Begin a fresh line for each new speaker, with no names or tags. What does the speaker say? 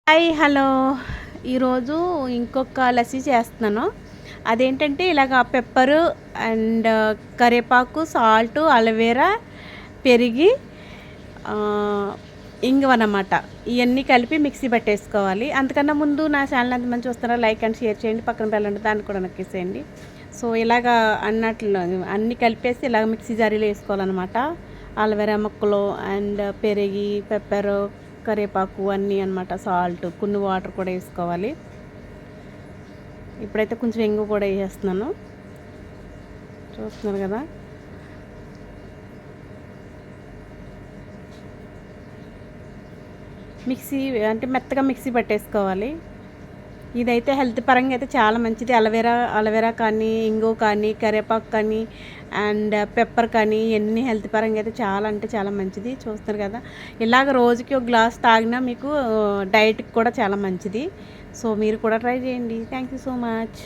Hi hello. ఈరోజు ఇంకొక లస్సీ చేస్తున్నాను. అదేంటంటే ఇలాగ పెప్పరు అండ్ కరివేపాకు, సాల్టు, అలోవెరా, పెరిగి ఇంగువనమాట. ఇవన్నీ కలిపి మిక్సీ పట్టేసుకోవాలి. అంతకన్నా ముందు నా ఛానల్ ఎంతమంది చూస్తారో లైక్ అండ్ షేర్ చేయండి. పక్కన బెల్ ఉంటే దాన్ని కూడా నొక్కేసేయండి. సో ఇలాగా అన్నట్లు అన్నీ కలిపేసి ఇలాగ మిక్సీ జారీలో వేసుకోవాలన్నమాట. అలోవెరా ముక్కలు అండ్ పెరిగి, పెప్పరు, కరివేపాకు అన్నీ అనమాట. సాల్ట్, కొన్ని వాటర్ కూడా వేసుకోవాలి. ఇప్పుడైతే కొంచెం ఇంగు కూడా వేసేస్తున్నాను. చూస్తున్నారు కదా. మిక్సీ అంటే మెత్తగా మిక్సీ పట్టేసుకోవాలి. ఇదైతే హెల్త్ పరంగా అయితే చాలా మంచిది. అలోవెరా కానీ, ఇంగు కానీ, కరివేపాకు కానీ అండ్ పెప్పర్ కానీ ఇవన్నీ హెల్త్ పరంగా అయితే చాలా అంటే చాలా మంచిది. చూస్తారు కదా. ఇలాగ రోజుకి ఒక గ్లాస్ తాగినా మీకు డైట్కి కూడా చాలా మంచిది. సో మీరు కూడా ట్రై చేయండి. Thank you so much.